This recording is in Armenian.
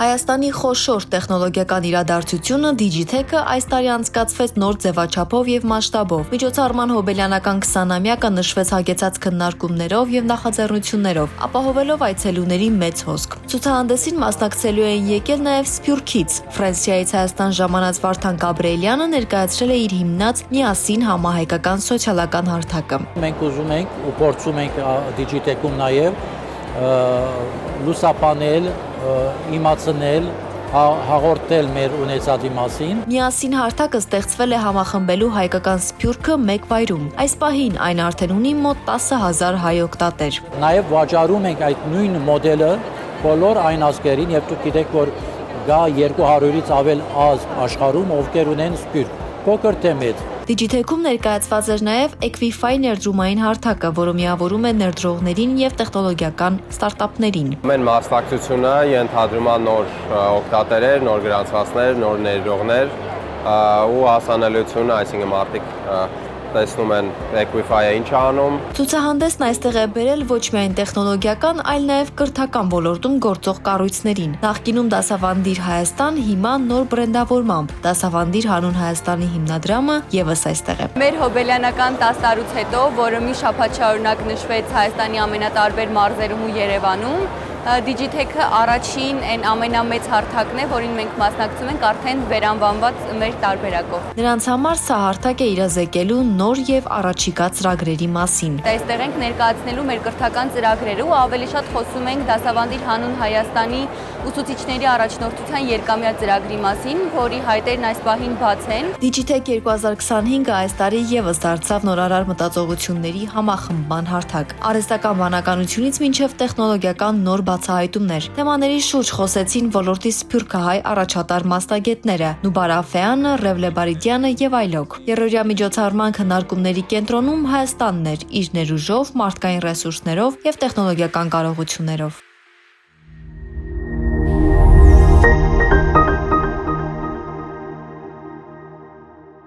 Հայաստանի խոշոր տեխնոլոգիական իրադարձությունը Digitech-ը այս տարի անցկացվեց նոր ձևաչափով եւ մասշտաբով։ Միջոցառման հոբելյանական 20-ամյակը նշվեց հագեցած քննարկումներով եւ նախաձեռնություններով, ապահովելով այցելուների մեծ հոսք։ Ցուցահանդեսին մասնակցելու էին եկել նաեւ Սփյուռքից։ Ֆրանսիայից Հայաստան ժամանած Վարդան Գաբրիելյանը ներկայացրել է իր հիմնած «Միասին» համահայկական սոցիալական հարթակը։ Մենք ուզում ենք ու փորձում ենք Digitech-ում նաեւ լուսապանել, իմացնել, հաղորդել մեր ունեցածի մասին։ «Միասին» հարթակը ստեղծվել է համախմբելու հայկական Սփյուռքը մեկ վայրում։ Այս պահին այն արդեն ունի մոտ 10,000 հայ օգտատեր։ Նաև վաճառում ենք այդ նույն մոդելը բոլոր այն ազգերին, եւ դուք գիտեք, որ գա 200-ից ավել ազգ աշխարհում, ովքեր ունեն Սփյուռք, փոքր թե մեծ։ Digitech-ում ներկայացված էր նաև Equify ներդրումային հարթակը, որը միավորում է ներդրողներին եւ տեխնոլոգիական ստարտափներին։ Ամեն մասնակցությունը ենթադրում է նոր օգտատերեր, նոր գրանցվածքներ, նոր ներդրողներ ու հասանելիությունը, այսինքն մարդիկ տեսնում են Equify-ը ինչ անում։ Ցուցահանդեսն այստեղ է բերել ոչ միայն տեխնոլոգիական, այլ նաև կրթական ոլորտում գործող կառույցներին։ Նախկինում Դասավանդիր Հայաստան, հիմա նոր բրենդավորմամբ Դասավանդիր հանուն Հայաստանի հիմնադրամը եւս այստեղ է։ Մեր հոբելյանական 10 տարուց հետո, որը մի շաբաթ շարունակ նշվեց Հայաստանի ամենատարբեր մարզերում ու Երևանում, Digitech-ը առաջին այն ամենամեծ հարթակն է, որին մենք մասնակցում ենք արդեն վերանվանված մեր տարբերակով։ Նրանց համար սա հարթակ է իրազեկելու նոր եւ առաջիկա ծրագրերի մասին։ Այստեղ ենք ներկայացնելու մեր կրթական ծրագրերը ու ավելի շատ խոսում ենք Դասավանդիր հանուն Հայաստանի ուսուցիչների առաջնորդության երկամյա ծրագրի մասին, որի հայտերն այս պահին բաց են։ Digitech 2025-ը այս տարի եւս դարձավ նորարար մտածողությունների համախմբման հարթակ։ Արհեստական բանականությունից մինչև տեխնոլոգիական նոր բացահայտումներ։ Թեմաների շուրջ խոսեցին ոլորտի սփյուռքահայ առաջատար մասնագետները՝ Նուբար Աֆեյանը, Ռևլե Բարիդյանը եւ այլոք։ Երրորդյա միջոցառման քննարկումների կենտրոնում Հայաստանն էր իր ներուժով, մարդկային ռեսուրսներով եւ տեխնոլոգիական կարողություններով։